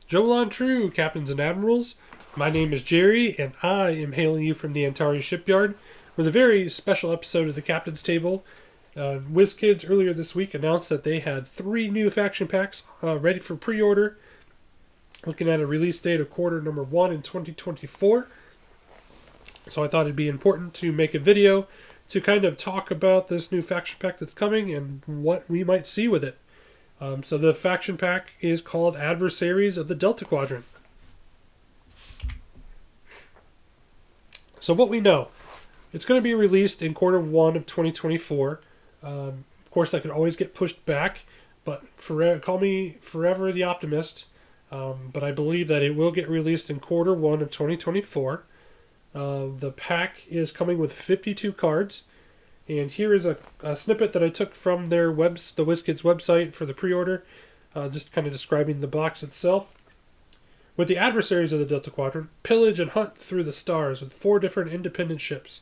Jolan Tru, Captains and Admirals. My name is Jerry, and I am hailing you from the Antares shipyard with a very special episode of the Captain's Table. WizKids earlier this week announced that they had 3 new faction packs ready for pre-order, looking at a release date of quarter number 1 in 2024. So I thought it'd be important to make a video to kind of talk about this new faction pack that's coming and what we might see with it. So the faction pack is called Adversaries of the Delta Quadrant. So what we know, it's going to be released in quarter 1 of 2024. Of course, that could always get pushed back, but call me forever the optimist. But I believe that it will get released in quarter 1 of 2024. The pack is coming with 52 cards. And here is a snippet that I took from the WizKids website for the pre-order, just kind of describing the box itself. With the Adversaries of the Delta Quadrant, pillage and hunt through the stars with 4 different independent ships.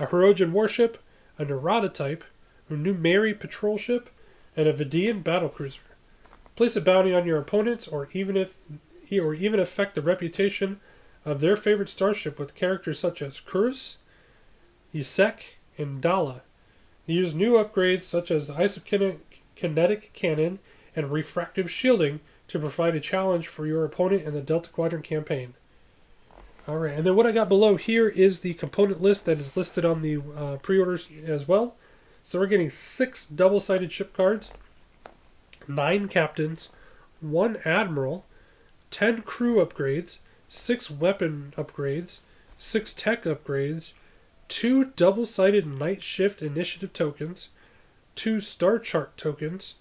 A Hirogen warship, a Narada type, a Numeri patrol ship, and a Vidian battlecruiser. Place a bounty on your opponents or even affect the reputation of their favorite starship with characters such as Kurus, Yusek, and Dala. Use new upgrades such as isokinetic cannon and refractive shielding to provide a challenge for your opponent in the Delta Quadrant campaign. Alright, and then what I got below here is the component list that is listed on the pre-orders as well. So we're getting 6 double-sided ship cards, 9 captains, 1 admiral, 10 crew upgrades, 6 weapon upgrades, 6 tech upgrades, 2 double-sided night shift initiative tokens, 2 star chart tokens,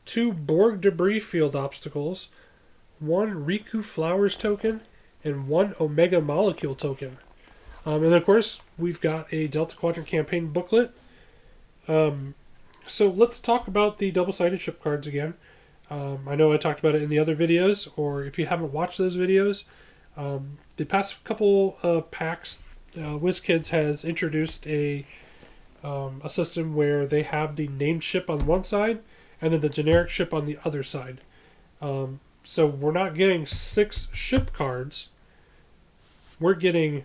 2 Borg debris field obstacles, 1 Riku flowers token, and 1 Omega molecule token. And of course, we've got a Delta Quadrant campaign booklet. So let's talk about the double-sided ship cards again. I know I talked about it in the other videos, or if you haven't watched those videos, the past couple of packs, WizKids has introduced a system where they have the named ship on one side and then the generic ship on the other side. So we're not getting 6 ship cards. We're getting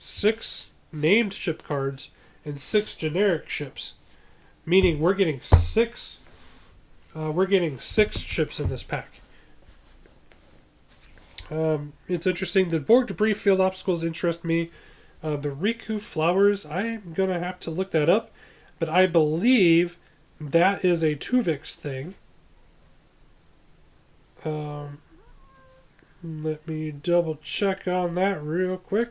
6 named ship cards and 6 generic ships, meaning we're getting 6 ships in this pack. It's interesting. The Borg debris field obstacles interest me. The Riku flowers, I'm going to have to look that up. But I believe that is a Tuvix thing. Let me double check on that real quick.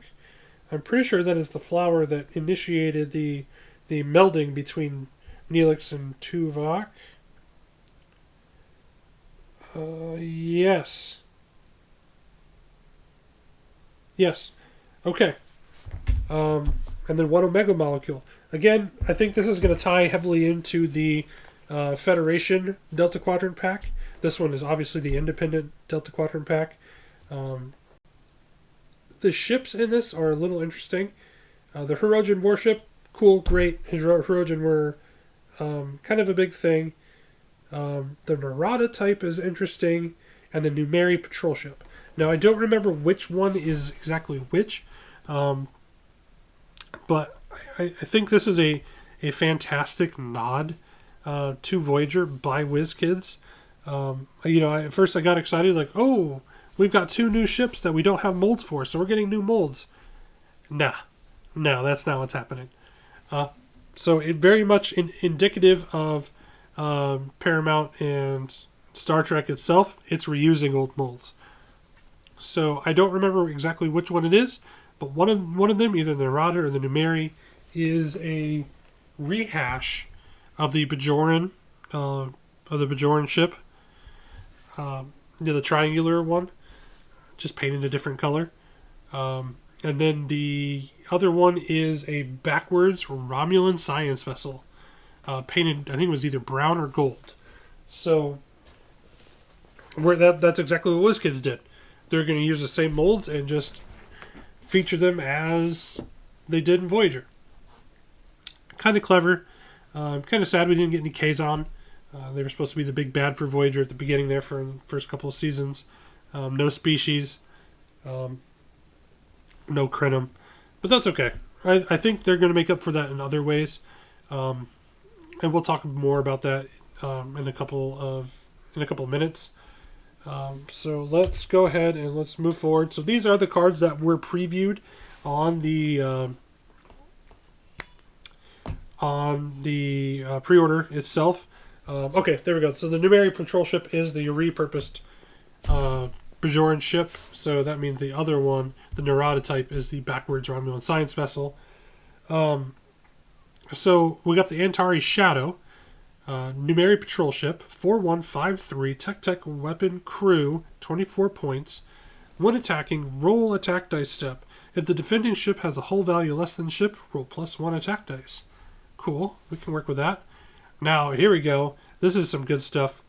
I'm pretty sure that is the flower that initiated the melding between Neelix and Tuvok. Yes. Yes. Okay. And then 1 Omega molecule. Again, I think this is going to tie heavily into the Federation Delta Quadrant pack. This one is obviously the independent Delta Quadrant pack. The ships in this are a little interesting. The Hirogen warship, cool, great. Hirogen were kind of a big thing. The Narada type is interesting. And the Numeri patrol ship. Now, I don't remember which one is exactly which, but I think this is a fantastic nod to Voyager by WizKids. At first I got excited, like, oh, we've got 2 new ships that we don't have molds for, so we're getting new molds. No, that's not what's happening. So it very much indicative of Paramount and Star Trek itself. It's reusing old molds. So I don't remember exactly which one it is, but one of them, either the Narada or the Numeri, is a rehash of the Bajoran ship. The triangular one, just painted a different color. And then the other one is a backwards Romulan science vessel, painted, I think it was either brown or gold. So that's exactly what WizKids did. They're going to use the same molds and just feature them as they did in Voyager. Kind of clever. Kind of sad we didn't get any Kazon. They were supposed to be the big bad for Voyager at the beginning there for the first couple of seasons. No species, no Crenum, but that's okay. I think they're going to make up for that in other ways, and we'll talk more about that in a couple of minutes. So let's go ahead and let's move forward. So these are the cards that were previewed on the pre-order itself. Okay, there we go. So the Numeri Patrol ship is the repurposed Bajoran ship. So that means the other one, the Narada type, is the backwards Romulan science vessel. So we got the Antari Shadow, Numeri Patrol ship, 4153, Tech weapon crew, 24 points. When attacking, roll attack dice step. If the defending ship has a hull value less than ship, roll +1 attack dice. Cool, we can work with that. Now, here we go. This is some good stuff.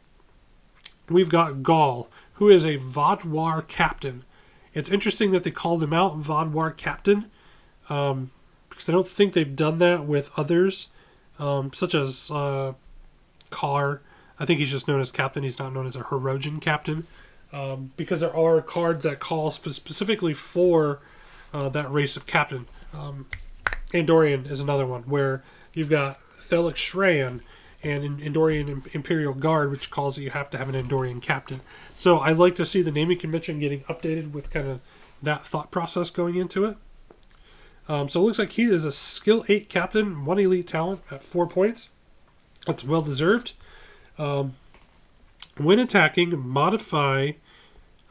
We've got Gaul, who is a Vodwar captain. It's interesting that they called him out Vodwar captain, because I don't think they've done that with others, such as Carr. I think he's just known as captain. He's not known as a Hirogen captain, because there are cards that call specifically for that race of captain. Andorian is another one, where you've got Thelic Shrayan and Andorian Imperial Guard, which calls that you have to have an Andorian captain. So I like to see the naming convention getting updated with kind of that thought process going into it. So it looks like he is a skill 8 captain, 1 elite talent at 4 points. That's well deserved. When attacking, modify,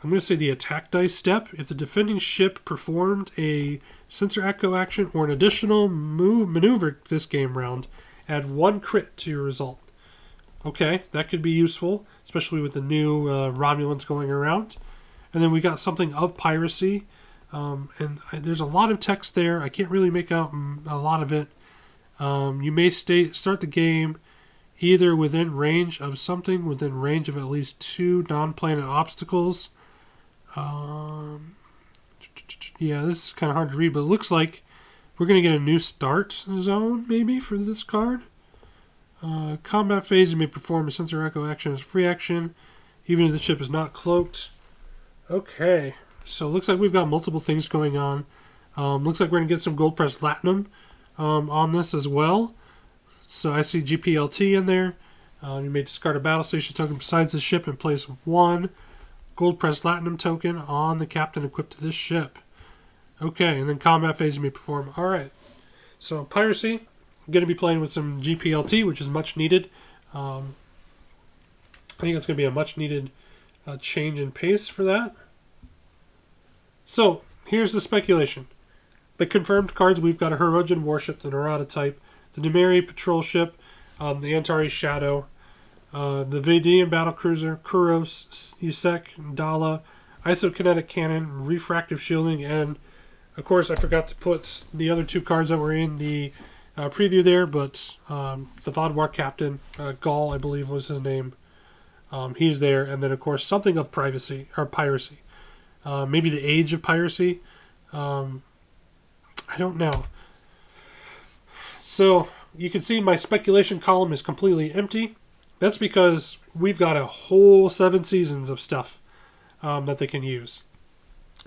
I'm going to say the attack dice step. If the defending ship performed a sensor echo action or an additional maneuver this game round, add 1 crit to your result. Okay, that could be useful, especially with the new Romulans going around. And then we got something of piracy. And there's a lot of text there. I can't really make out a lot of it. You may start the game either within range of something, within range of at least 2 non-planet obstacles. Yeah, this is kind of hard to read, but it looks like we're going to get a new start zone, maybe, for this card. Combat phase, you may perform a sensor echo action as a free action, even if the ship is not cloaked. Okay, so it looks like we've got multiple things going on. Looks like we're going to get some gold press latinum on this as well. So I see GPLT in there. You may discard a battle station token besides the ship and place 1 gold press latinum token on the captain equipped to this ship. Okay, and then combat phase you may perform. Alright, so piracy. I'm going to be playing with some GPLT, which is much needed. I think it's going to be a much needed change in pace for that. So, here's the speculation. The confirmed cards, we've got a Hirogen warship, the Narada type, the Numeri patrol ship, the Antari Shadow, the Vadian battlecruiser, Kuros, Yusek, Dala, isokinetic cannon, refractive shielding, and of course I forgot to put the other 2 cards that were in the preview there, but the Vodwar captain, Gaul I believe was his name, he's there, and then of course something of piracy. Maybe the age of piracy. I don't know. So you can see my speculation column is completely empty. That's because we've got a whole 7 seasons of stuff that they can use.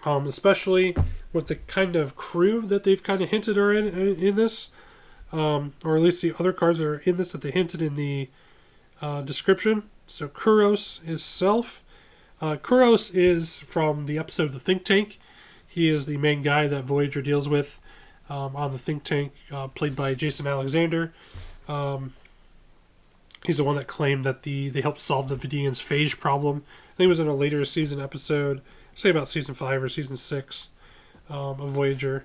Especially with the kind of crew that they've kind of hinted are in this. Or at least the other cards that are in this that they hinted in the description. So Kuros is Self. Kuros is from the episode The Think Tank. He is the main guy that Voyager deals with on the Think Tank, played by Jason Alexander. He's the one that claimed that they helped solve the Vidian's phage problem. I think it was in a later season episode, say about season 5 or season 6 of Voyager.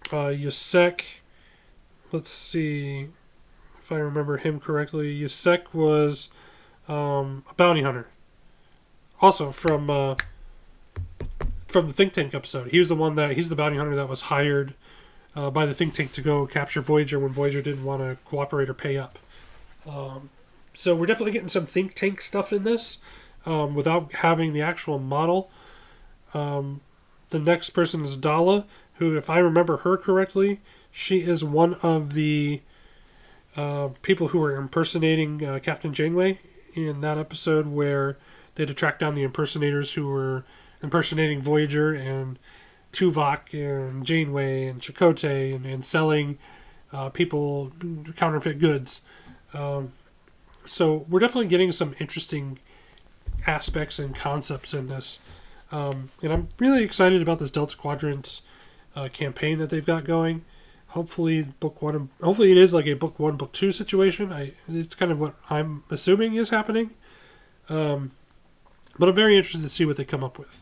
Yusek, let's see if I remember him correctly. Yusek was a bounty hunter. Also from the Think Tank episode. He's the bounty hunter that was hired by the Think Tank to go capture Voyager when Voyager didn't want to cooperate or pay up. So we're definitely getting some Think Tank stuff in this without having the actual model. The next person is Dala, who, if I remember her correctly, she is one of the people who were impersonating Captain Janeway in that episode where they had to track down the impersonators who were impersonating Voyager and Tuvok and Janeway and Chakotay and selling people counterfeit goods. So we're definitely getting some interesting aspects and concepts in this. And I'm really excited about this Delta Quadrant campaign that they've got going. Hopefully hopefully it is like a book 1, book 2 situation. It's kind of what I'm assuming is happening. But I'm very interested to see what they come up with.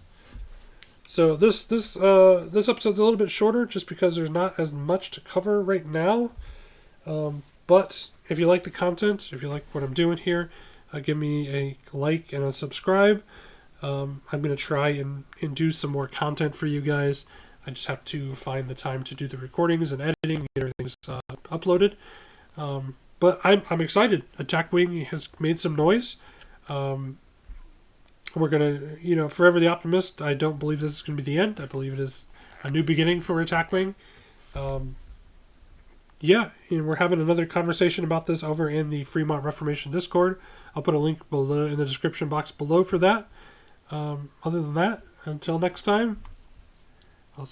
So this episode's a little bit shorter just because there's not as much to cover right now. But if you like the content, if you like what I'm doing here, give me a like and a subscribe. I'm going to try and do some more content for you guys. I just have to find the time to do the recordings and editing and get everything uploaded. But I'm excited. Attack Wing has made some noise. We're going to, Forever the Optimist, I don't believe this is going to be the end. I believe it is a new beginning for Attack Wing. And we're having another conversation about this over in the Fremont Reformation Discord. I'll put a link below in the description box below for that. Other than that, until next time, I'll